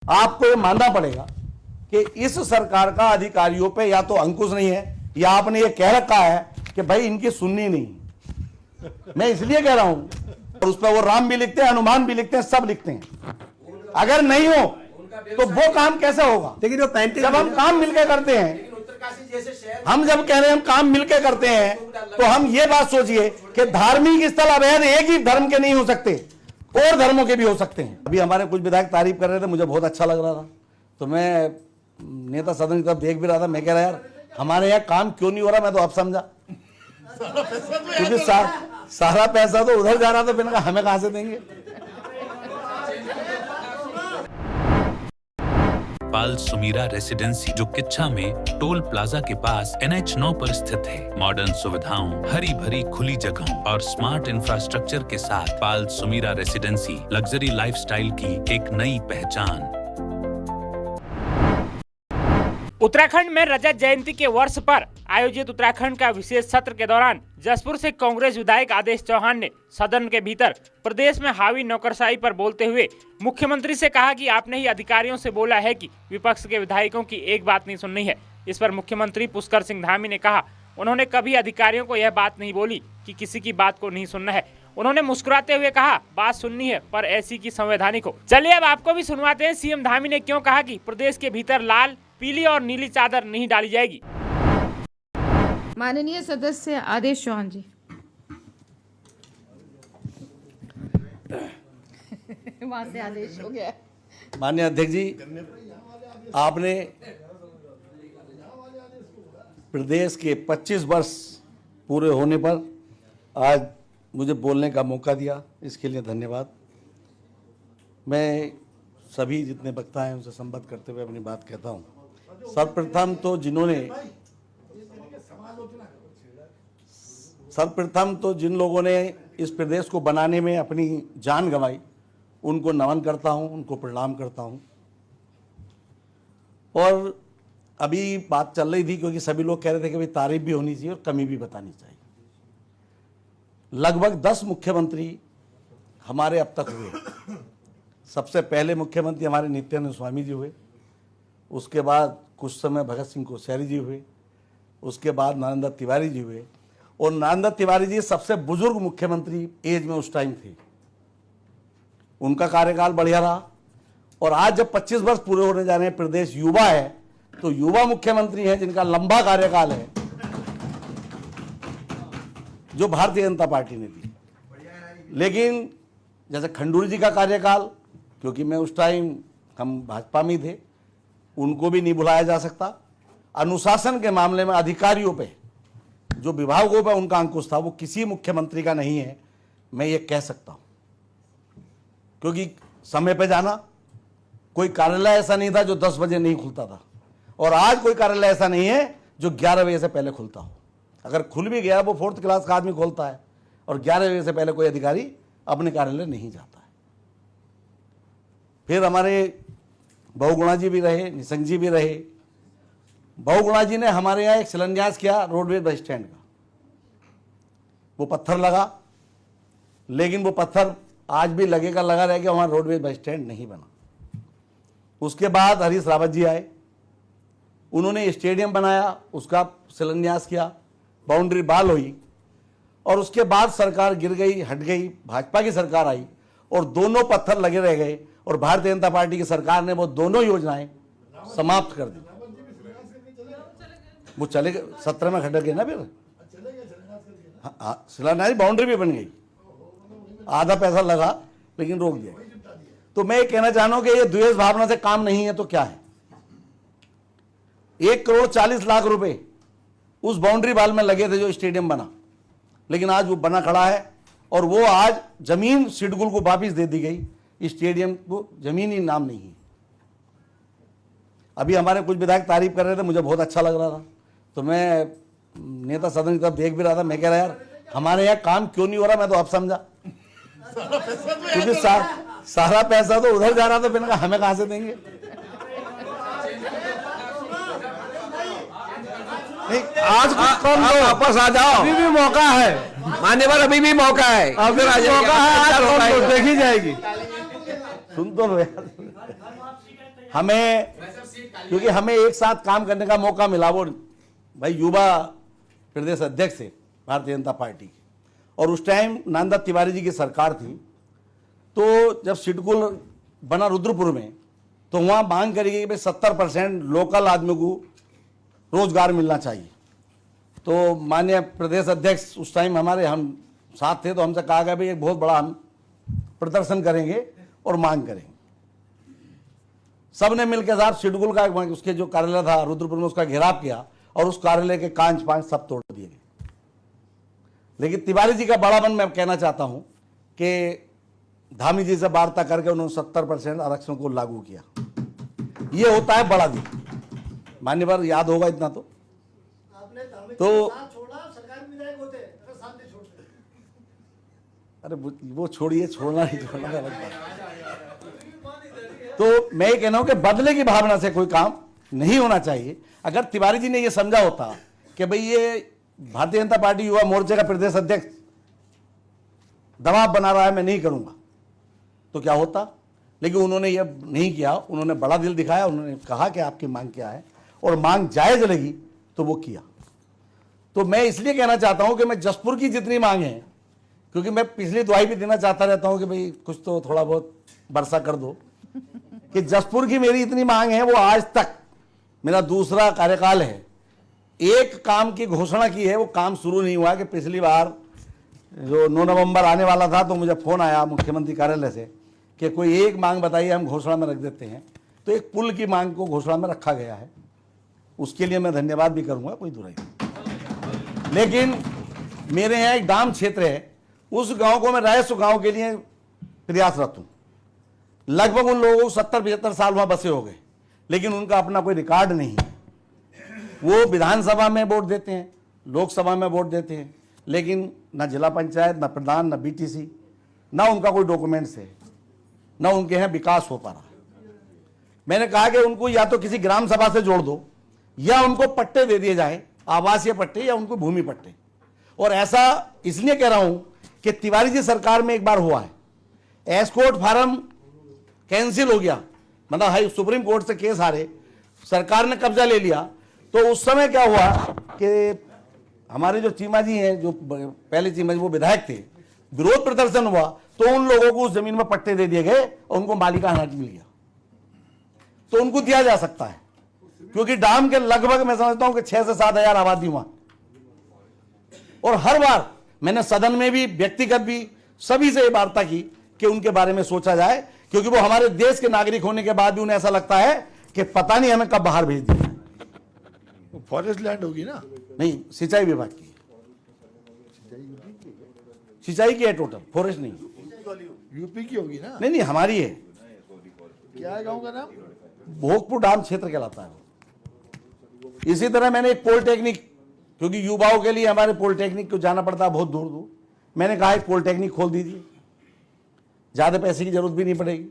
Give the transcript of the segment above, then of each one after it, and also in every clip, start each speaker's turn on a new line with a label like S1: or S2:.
S1: आपको ये मानना पड़ेगा कि इस सरकार का अधिकारियों पे या तो अंकुश नहीं है या आपने ये कह रखा है कि भाई इनकी सुननी नहीं। मैं इसलिए कह रहा हूं, और उस पर वो राम भी लिखते हैं, हनुमान भी लिखते हैं, सब लिखते हैं। अगर नहीं हो तो वो काम कैसे होगा?
S2: लेकिन
S1: जब हम काम मिलकर करते हैं, हम जब कह रहे हैं हम काम मिलकर करते हैं, तो हम ये बात सोचिए कि धार्मिक स्थल अवैध एक ही धर्म के नहीं हो सकते, और धर्मों के भी हो सकते हैं। अभी हमारे कुछ विधायक तारीफ कर रहे थे, मुझे बहुत अच्छा लग रहा था, तो मैं नेता सदन की तरफ देख भी रहा था। मैं कह रहा यार हमारे यहाँ काम क्यों नहीं हो रहा? मैं तो अब समझा, क्योंकि सारा पैसा तो उधर जा रहा था, मैंने कहा हमें कहां से देंगे।
S3: पाल सुमीरा रेसिडेंसी जो किच्छा में टोल प्लाजा के पास NH9 पर स्थित है। मॉडर्न सुविधाओं, हरी भरी खुली जगहों और स्मार्ट इंफ्रास्ट्रक्चर के साथ पाल सुमीरा रेसिडेंसी लग्जरी लाइफस्टाइल की एक नई पहचान।
S4: उत्तराखंड में रजत जयंती के वर्ष पर आयोजित उत्तराखंड का विशेष सत्र के दौरान जसपुर से कांग्रेस विधायक आदेश चौहान ने सदन के भीतर प्रदेश में हावी नौकरशाही पर बोलते हुए मुख्यमंत्री से कहा कि आपने ही अधिकारियों से बोला है कि विपक्ष के विधायकों की एक बात नहीं सुननी है। इस पर मुख्यमंत्री पुष्कर सिंह धामी ने कहा उन्होंने कभी अधिकारियों को यह बात नहीं बोली कि किसी की बात को नहीं सुनना है। उन्होंने मुस्कुराते हुए कहा बात सुननी है पर ऐसी की संवैधानिक हो। चलिए अब आपको भी सुनवाते हैं सीएम धामी ने क्यों कहा कि प्रदेश के भीतर लाल, पीली और नीली चादर नहीं डाली जाएगी।
S5: माननीय सदस्य आदेश चौहान जी। वहां से आदेश हो गया।
S1: माननीय अध्यक्ष जी, आपने प्रदेश के 25 वर्ष पूरे होने पर आज मुझे बोलने का मौका दिया, इसके लिए धन्यवाद। मैं सभी जितने वक्ता हैं उनसे संबोधित करते हुए अपनी बात कहता हूं। सर्वप्रथम तो जिन लोगों ने इस प्रदेश को बनाने में अपनी जान गंवाई, उनको नमन करता हूं, उनको प्रणाम करता हूं। और अभी बात चल रही थी क्योंकि सभी लोग कह रहे थे कि भाई तारीफ भी होनी चाहिए और कमी भी बतानी चाहिए। लगभग 10 मुख्यमंत्री हमारे अब तक हुए। सबसे पहले मुख्यमंत्री हमारे नित्यानंद स्वामी जी हुए, उसके बाद कुछ समय भगत सिंह कोश्यारी जी हुए, उसके बाद नरेंद्र तिवारी जी हुए, और नरेंद्र तिवारी जी सबसे बुजुर्ग मुख्यमंत्री एज में उस टाइम थे। उनका कार्यकाल बढ़िया रहा, और आज जब 25 वर्ष पूरे होने जा रहे हैं, प्रदेश युवा है, तो युवा मुख्यमंत्री हैं जिनका लंबा कार्यकाल है, जो भारतीय जनता पार्टी ने दी। लेकिन जैसे खंडूरी जी का कार्यकाल, क्योंकि मैं उस टाइम हम भाजपा में थे, उनको भी नहीं भुलाया जा सकता। अनुशासन के मामले में अधिकारियों पे, जो विभागों पे उनका अंकुश था, वो किसी मुख्यमंत्री का नहीं है, मैं ये कह सकता हूं। क्योंकि समय पे जाना, कोई कार्यालय ऐसा नहीं था जो 10 बजे नहीं खुलता था, और आज कोई कार्यालय ऐसा नहीं है जो 11 बजे से पहले खुलता हो। अगर खुल भी गया, वो 4th क्लास का आदमी खोलता है, और 11 बजे से पहले कोई अधिकारी अपने कार्यालय नहीं जाता है। फिर हमारे बहुगुणा जी भी रहे, निशंक जी भी रहे। बहुगुणा जी ने हमारे यहाँ एक शिलान्यास किया रोडवेज बस स्टैंड का। वो पत्थर लगा, लेकिन वो पत्थर आज भी लगेगा, लगा रह गया, वहाँ रोडवेज बस स्टैंड नहीं बना। उसके बाद हरीश रावत जी आए, उन्होंने स्टेडियम बनाया, उसका शिलान्यास किया, बाउंड्री बाल हुई, और उसके बाद सरकार गिर गई, हट गई, भाजपा की सरकार आई, और दोनों पत्थर लगे रह गए, और भारतीय जनता पार्टी की सरकार ने वो दोनों योजनाएं समाप्त कर दी। वो चले गए, 17 में खटक गए ना। फिर हाँ, शिलान्यास, बाउंड्री भी बन गई, आधा पैसा लगा, लेकिन रोक दिया। तो मैं ये कहना चाह रहा हूं कि ये द्वेष भावना से काम नहीं है तो क्या है। 1,40,00,000 रुपए उस बाउंड्री बाल में लगे थे जो स्टेडियम बना, लेकिन आज वो बना खड़ा है, और वो आज जमीन सिडकुल को वापिस दे दी गई। स्टेडियम को जमीन ही नाम नहीं है। अभी हमारे कुछ विधायक तारीफ कर रहे थे, मुझे बहुत अच्छा लग रहा था, तो मैं नेता सदन की तरफ देख भी रहा था। मैं कह रहा यार हमारे यहाँ काम क्यों नहीं हो रहा? मैं तो अब समझा, क्योंकि सारा पैसा तो उधर जा रहा था, मैंने कहा हमें कहां से देंगे। नहीं, आज कुछ कम लो, वापस आ जाओ, अभी भी मौका है मान्यवर, अभी भी मौका है, अभी मौका है, आज देखी जाएगी। सुन तो लो यार। हमें, क्योंकि हमें एक साथ काम करने का मौका मिला, वो भाई युवा प्रदेश अध्यक्ष थे भारतीय जनता पार्टी के, और उस टाइम नंदा तिवारी जी की सरकार थी। तो जब सिडकुल बना रुद्रपुर में, तो वहाँ मांग करी गई कि भाई 70% लोकल आदमी को रोजगार मिलना चाहिए। तो माननीय प्रदेश अध्यक्ष उस टाइम हमारे हम साथ थे, तो हमसे कहा गया भाई एक बहुत बड़ा हम प्रदर्शन करेंगे और मांग करेंगे। सबने मिलकर साहब सिडकुल का उसके जो कार्यालय था रुद्रपुर में, उसका घेराव किया और उस कार्यालय के कांच पांच सब तोड़ दिए गए। लेकिन तिवारी जी का बड़ापन मैं कहना चाहता हूं कि धामी जी से वार्ता करके उन्होंने 70% आरक्षण को लागू किया। ये होता है बड़ा दिन, मान्यवर याद होगा इतना तो
S2: छोड़ा सरकार विधायक होते अगर साथ नहीं छोड़ते।
S1: अरे वो छोड़िए, छोड़ना नहीं छोड़ना अलग बात। तो मैं ये कहना हूं कि बदले की भावना से कोई काम नहीं होना चाहिए। अगर तिवारी जी ने ये समझा होता कि भाई ये भारतीय जनता पार्टी युवा मोर्चे का प्रदेश अध्यक्ष दबाव बना रहा है, मैं नहीं करूंगा, तो क्या होता। लेकिन उन्होंने ये नहीं किया, उन्होंने बड़ा दिल दिखाया, उन्होंने कहा कि आपकी मांग क्या है और मांग जायज लगी तो वो किया। तो मैं इसलिए कहना चाहता हूं कि मैं जसपुर की जितनी मांग है, क्योंकि मैं पिछली दुआई भी देना चाहता रहता हूं कि भाई कुछ तो थोड़ा बहुत वर्षा कर दो, कि जसपुर की मेरी इतनी मांग है, वो आज तक मेरा दूसरा कार्यकाल है, एक काम की घोषणा की है, वो काम शुरू नहीं हुआ। कि पिछली बार जो 9 नवंबर आने वाला था, तो मुझे फोन आया मुख्यमंत्री कार्यालय से कि कोई एक मांग बताइए, हम घोषणा में रख देते हैं। तो एक पुल की मांग को घोषणा में रखा गया है, उसके लिए मैं धन्यवाद भी करूंगा, कोई दुराई नहीं। लेकिन मेरे यहाँ एक डाम क्षेत्र है, उस गांव को मैं रायसु गांव के लिए प्रयासरत हूं। लगभग उन लोगों को 70-75 साल वहां बसे हो गए, लेकिन उनका अपना कोई रिकॉर्ड नहीं है। वो विधानसभा में वोट देते हैं, लोकसभा में वोट देते हैं, लेकिन न जिला पंचायत, न प्रधान, न बीटीसी, न उनका कोई डॉक्यूमेंट्स है, न उनके यहाँ विकास हो पा रहा। मैंने कहा कि उनको या तो किसी ग्राम सभा से जोड़ दो, या उनको पट्टे दे दिए जाए, आवासीय पट्टे या उनको भूमि पट्टे। और ऐसा इसलिए कह रहा हूं कि तिवारी जी सरकार में एक बार हुआ है, एस्कॉर्ट फार्म कैंसिल हो गया, मतलब हाई सुप्रीम कोर्ट से केस हारे, सरकार ने कब्जा ले लिया। तो उस समय क्या हुआ कि हमारे जो चीमा जी हैं, जो पहले चीमा जी वो विधायक थे, विरोध प्रदर्शन हुआ, तो उन लोगों को उस जमीन में पट्टे दे दिए गए और उनको मालिकाना हक मिल गया। तो उनको दिया जा सकता है, क्योंकि डाम के लगभग मैं समझता हूं कि 6 से 7 हजार आबादी वहां। और हर बार मैंने सदन में भी, व्यक्तिगत भी, सभी से ये वार्ता की कि उनके बारे में सोचा जाए, क्योंकि वो हमारे देश के नागरिक होने के बाद भी उन्हें ऐसा लगता है कि पता नहीं हमें कब बाहर भेज दिया।
S2: फॉरेस्ट लैंड होगी ना?
S1: नहीं, सिंचाई विभाग की, सिंचाई की है टोटल, फॉरेस्ट नहीं।
S2: यूपी की होगी ना?
S1: नहीं, हमारी है।
S2: क्या है गांव का नाम?
S1: भोगपुर डाम क्षेत्र कहलाता है। इसी तरह मैंने एक पॉलिटेक्निक, क्योंकि युवाओं के लिए हमारे पॉलिटेक्निक को जाना पड़ता है बहुत दूर दूर, मैंने कहा एक पॉलिटेक्निक खोल दीजिए, ज्यादा पैसे की जरूरत भी नहीं पड़ेगी,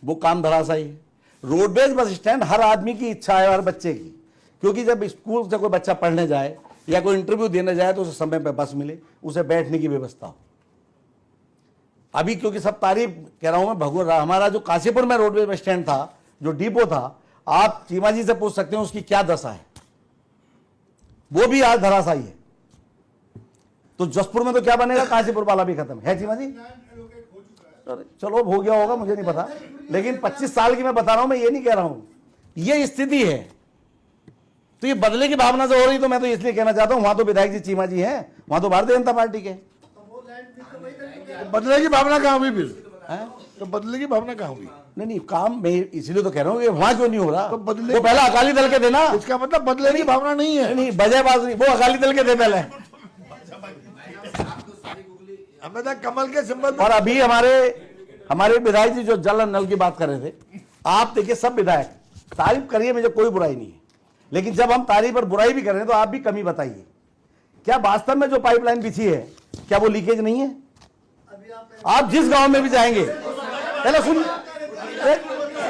S1: वो काम धराशायी है। रोडवेज बस स्टैंड हर आदमी की इच्छा है, हर बच्चे की, क्योंकि जब स्कूल से कोई बच्चा पढ़ने जाए या कोई इंटरव्यू देने जाए तो उसे समय पर बस मिले, उसे बैठने की व्यवस्था हो। अभी क्योंकि सब तारीफ कह रहा हूं मैं, भगवान हमारा जो काशीपुर में रोडवेज बस स्टैंड था, जो डिपो था, आप चीमा जी से पूछ सकते हैं उसकी क्या दशा है, वो भी आज धराशायी है। तो जसपुर में तो क्या बनेगा, काशीपुर वाला भी खत्म है चीमा जी। चलो हो गया होगा, मुझे नहीं पता, लेकिन 25 साल की मैं बता रहा हूं, मैं ये नहीं कह रहा हूं, ये स्थिति है। तो ये बदले की भावना से हो रही, तो मैं तो इसलिए कहना चाहता हूं, वहां तो विधायक जी चीमा जी हैं, वहां तो भारतीय जनता पार्टी के।
S2: बदले की भावना कहाँ हुई फिर? तो बदले की भावना कहाँ हुई?
S1: नहीं, काम मैं इसलिए तो कह रहा हूँ कि वहां क्यों नहीं हो रहा।
S2: तो बदले,
S1: वो पहला अकाली दल के थे ना,
S2: इसका मतलब बदले की भावना नहीं है।
S1: नहीं, बजाय बात नहीं, वो अकाली दल के थे पहले,
S2: हमें तो कमल के सिंबल।
S1: और अभी हमारे विधायक जी जो जल नल की बात कर रहे थे, आप देखिए सब विधायक तारीफ करिए, मुझे कोई बुराई नहीं है, लेकिन जब हम तारीफ और बुराई भी कर रहे हैं तो आप भी कमी बताइए। क्या वास्तव में जो पाइपलाइन बिछी है, क्या वो लीकेज नहीं है? आप जिस गांव में भी जाएंगे,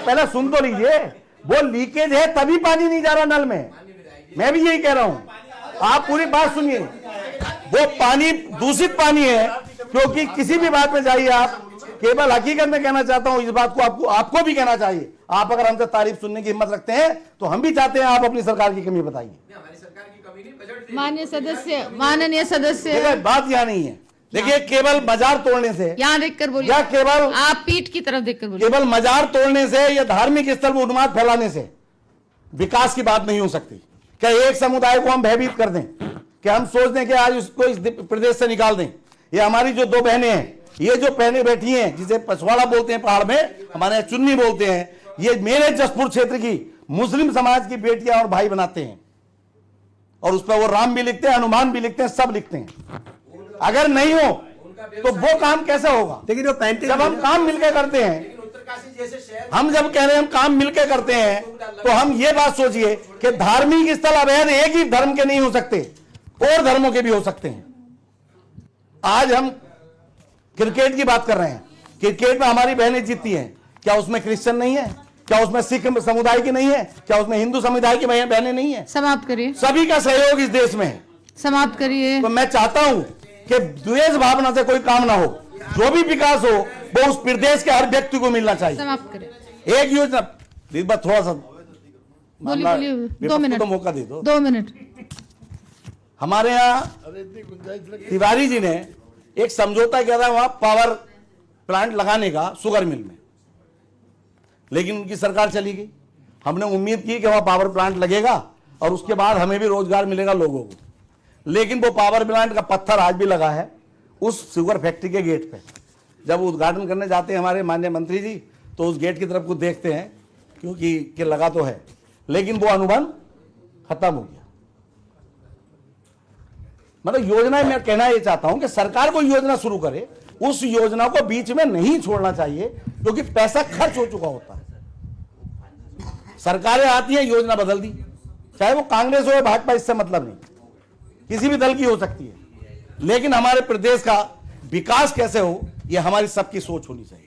S1: पहले सुन तो लीजिए, वो लीकेज है तभी पानी नहीं जा रहा नल में। मैं भी यही कह रहा हूं, आप पूरी बात सुनिए। वो पानी दूषित पानी है, क्योंकि किसी भी बात में जाइए आप, केवल हकीकत में कहना चाहता हूं, इस बात को आपको भी कहना चाहिए। आप अगर हमसे तारीफ सुनने की हिम्मत रखते हैं तो हम भी चाहते हैं आप अपनी सरकार की कमी बताइए।
S5: माननीय सदस्य
S1: देखिए, बात यहाँ नहीं है। देखिए, केवल मजार तोड़ने से
S5: यहाँ देखकर बोलिए,
S1: या केवल
S5: आप पीठ की तरफ देखकर बोलिए।
S1: केवल मजार तोड़ने से या धार्मिक स्थल में उन्माद फैलाने से विकास की बात नहीं हो सकती। क्या एक समुदाय को हम भयभीत कर दें, क्या हम सोच दें कि आज उसको इस प्रदेश से निकाल दें? ये हमारी जो 2 बहनें हैं, ये जो पहने बैठी हैं, जिसे पछवाड़ा बोलते हैं पहाड़ में, हमारे यहाँ चुन्नी बोलते हैं, ये मेरे जसपुर क्षेत्र की मुस्लिम समाज की बेटियां और भाई बनाते हैं। और उस पर वो राम भी लिखते हैं, हनुमान भी लिखते हैं, सब लिखते हैं। अगर नहीं हो तो वो काम कैसे होगा?
S6: लेकिन वो 35
S1: जब हम काम मिलकर करते हैं, हम जब कह रहे हैं हम काम मिलकर करते हैं, तो हम ये बात सोचिए कि धार्मिक स्थल अवैध एक ही धर्म के नहीं हो सकते, और धर्मों के भी हो सकते हैं। आज हम क्रिकेट की बात कर रहे हैं, क्रिकेट में हमारी बहनें जीतती हैं, क्या उसमें क्रिश्चियन नहीं है? क्या उसमें सिख समुदाय की नहीं है? क्या उसमें हिंदू समुदाय की बहनें नहीं है?
S5: समाप्त करिए,
S1: सभी का सहयोग इस देश में है।
S5: समाप्त करिए।
S1: तो मैं चाहता हूं कि द्वेष भावना से कोई काम ना हो, जो भी विकास हो वो उस प्रदेश के हर व्यक्ति को मिलना चाहिए।
S5: समाप्त करिए।
S1: एक योजना थोड़ा सा
S5: बोलिए बोलिए, 2 मिनट
S1: तो मौका दे दो।
S5: 2 मिनट।
S1: हमारे यहाँ
S2: अरे इतनी गुंजाइश लगी।
S1: तिवारी जी ने एक समझौता किया था वहां पावर प्लांट लगाने का शुगर मिल में, लेकिन उनकी सरकार चली गई। हमने उम्मीद की कि वहां पावर प्लांट लगेगा और उसके बाद हमें भी रोजगार मिलेगा लोगों को, लेकिन वो पावर प्लांट का पत्थर आज भी लगा है उस शुगर फैक्ट्री के गेट पे। जब उद्घाटन करने जाते हैं हमारे माननीय मंत्री जी, तो उस गेट की तरफ को देखते हैं, क्योंकि कि लगा तो है, लेकिन वो अनुबंध खत्म हो गया। मतलब योजना, मैं कहना ये चाहता हूं कि सरकार को योजना शुरू करे, उस योजना को बीच में नहीं छोड़ना चाहिए, क्योंकि पैसा खर्च हो चुका होता है। सरकारें आती हैं, योजना बदल दी, चाहे वो कांग्रेस हो या भाजपा, इससे मतलब नहीं, किसी भी दल की हो सकती है, लेकिन हमारे प्रदेश का विकास कैसे हो, यह हमारी सबकी सोच होनी चाहिए।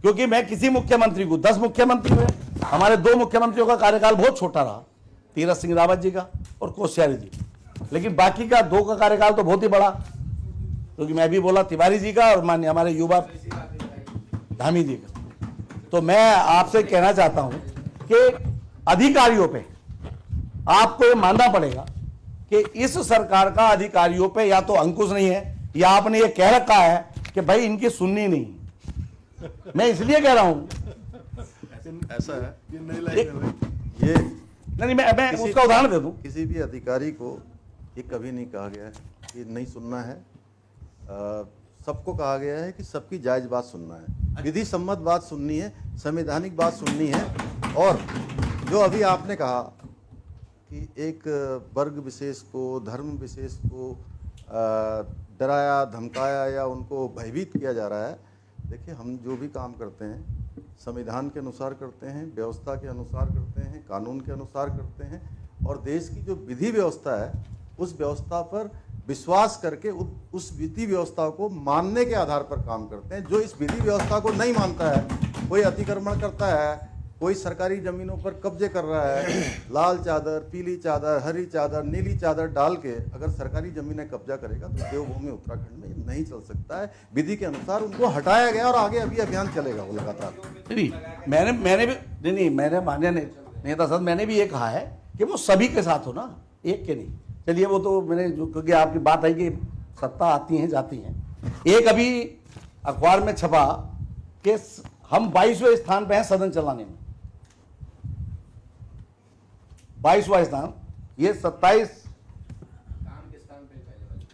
S1: क्योंकि मैं किसी मुख्यमंत्री को, 10 मुख्यमंत्री हुए, हमारे 2 मुख्यमंत्रियों का कार्यकाल बहुत छोटा रहा, तीरथ सिंह रावत जी का और कोश्यारी जी, लेकिन बाकी का 2 का कार्यकाल तो बहुत ही बड़ा, क्योंकि मैं भी बोला तिवारी जी का और मान्य हमारे युवा धामी जी का। तो मैं आपसे कहना चाहता हूं कि अधिकारियों पे आपको ये मानना पड़ेगा कि इस सरकार का अधिकारियों पे या तो अंकुश नहीं है, या आपने ये कह रखा है कि भाई इनकी सुननी नहीं। मैं इसलिए कह रहा हूं,
S7: ऐसा है
S2: ये नई लाइन
S7: ये
S1: नहीं, मैं उसका उदाहरण दे दूं।
S7: किसी भी अधिकारी को ये कभी नहीं कहा गया है कि नहीं सुनना है। सबको कहा गया है कि सबकी जायज बात सुनना है, विधि सम्मत बात सुननी है, संवैधानिक बात सुननी है। और जो अभी आपने कहा कि एक वर्ग विशेष को, धर्म विशेष को डराया धमकाया या उनको भयभीत किया जा रहा है, देखिए हम जो भी काम करते हैं संविधान के अनुसार करते हैं, व्यवस्था के अनुसार करते हैं, कानून के अनुसार करते हैं, और देश की जो विधि व्यवस्था है उस व्यवस्था पर विश्वास करके उस विधि व्यवस्था को मानने के आधार पर काम करते हैं। जो इस विधि व्यवस्था को नहीं मानता है, कोई अतिक्रमण करता है, कोई सरकारी जमीनों पर कब्जे कर रहा है, लाल चादर, पीली चादर, हरी चादर, नीली चादर डाल के अगर सरकारी जमीनें कब्जा करेगा तो देवभूमि उत्तराखंड में नहीं चल सकता है। विधि के अनुसार उनको हटाया गया और आगे अभी अभियान चलेगा वो लगातार।
S1: नहीं, मैंने भी नहीं, मैंने मान्य नेता साहब, मैंने भी ये कहा है कि वो सभी के साथ हो ना, एक के नहीं। चलिए वो तो मैंने जो, क्योंकि आपकी बात आई कि सत्ता आती हैं जाती हैं। एक अभी अखबार में छपा कि हम 22वें स्थान पे हैं सदन चलाने में, 22वां स्थान, ये 27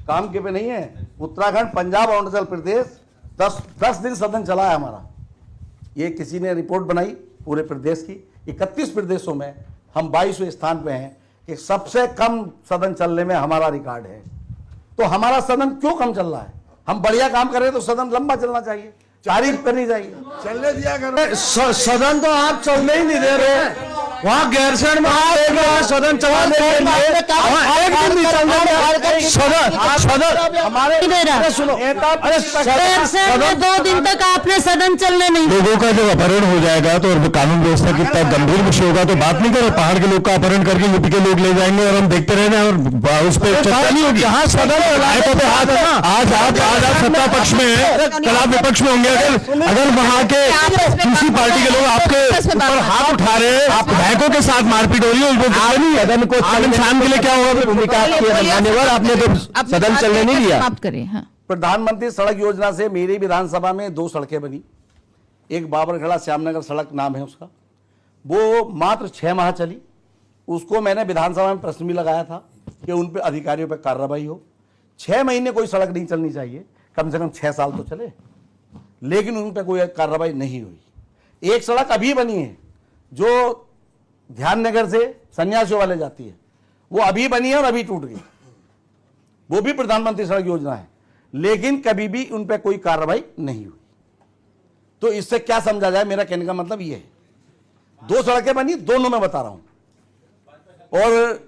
S1: काम के पे नहीं है। उत्तराखंड, पंजाब, अरुणाचल प्रदेश 10 दिन सदन चला है हमारा। ये किसी ने रिपोर्ट बनाई पूरे प्रदेश की, 31 प्रदेशों में हम 22वें स्थान पे हैं कि सबसे कम सदन चलने में हमारा रिकॉर्ड है। तो हमारा सदन क्यों कम चल रहा है? हम बढ़िया काम कर रहे हैं तो सदन लंबा चलना चाहिए, तारीफ करनी चाहिए,
S2: चलने दिया करो।
S6: सदन तो आप चलने ही नहीं दे रहे।
S2: वहाँ गैरसैंण में सदन चलाने के लिए वहाँ एक दिन नहीं चलने देगा। सदन हमारे सुनो,
S6: गैरसैंण में 2 दिन तक आपने सदन चलने नहीं।
S8: लोगों का जब अपहरण हो जाएगा तो और कानून व्यवस्था की इतना गंभीर विषय होगा तो बात नहीं करें। पहाड़ के लोग का अपहरण करके यूपी के लोग ले जाएंगे और हम देखते रहना और उस पर चर्चा नहीं होगी।
S2: जहाँ सदन
S8: आज आप सत्ता पक्ष में हैं, कल आप विपक्ष में होंगे। अगर वहाँ के दूसरी पार्टी के लोग आपके ऊपर हाथ उठा रहे हैं, आप विधायकों के साथ मारपीट हो रही है, सदन को आम इंसान के लिए क्या होगा भूमिका आपकी? मान्यवर, आपने तो सदन चलने नहीं दिया।
S5: समाप्त करिए। हाँ,
S1: प्रधानमंत्री सड़क योजना से मेरी विधानसभा में 2 सड़कें बनी। एक बाबरखेड़ा श्यामनगर सड़क नाम है उसका, वो मात्र 6 माह चली। उसको मैंने विधानसभा में प्रश्न भी लगाया था कि उन पे अधिकारियों पे कार्रवाई हो। 6 महीने कोई सड़क नहीं चलनी चाहिए, कम से कम 6 साल तो चले, लेकिन उन पे कोई कार्रवाई नहीं हुई। एक सड़क अभी बनी है जो ध्याननगर से सन्यासियों वाले जाती है, वो अभी बनी है और अभी टूट गई। वो भी प्रधानमंत्री सड़क योजना है, लेकिन कभी भी उन पे कोई कार्रवाई नहीं हुई। तो इससे क्या समझा जाए? मेरा कहने का मतलब ये है, 2 सड़कें बनी, दोनों में बता रहा हूं। और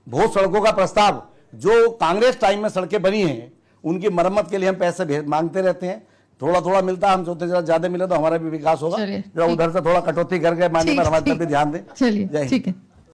S1: बहुत सड़कों का प्रस्ताव जो कांग्रेस टाइम में सड़कें बनी हैं, उनकी मरम्मत के लिए हम पैसे मांगते रहते हैं, थोड़ा थोड़ा मिलता है। हम सोचते जरा ज्यादा मिले तो हमारा भी विकास होगा।
S5: चलिए,
S1: जरा उधर से थोड़ा कटौती करके माननीय
S5: ठीक,
S1: पर हमारे
S5: ठीक।
S1: तरफ भी ध्यान दें।
S5: चलिए,
S1: जय हिंद।
S5: ठीक है।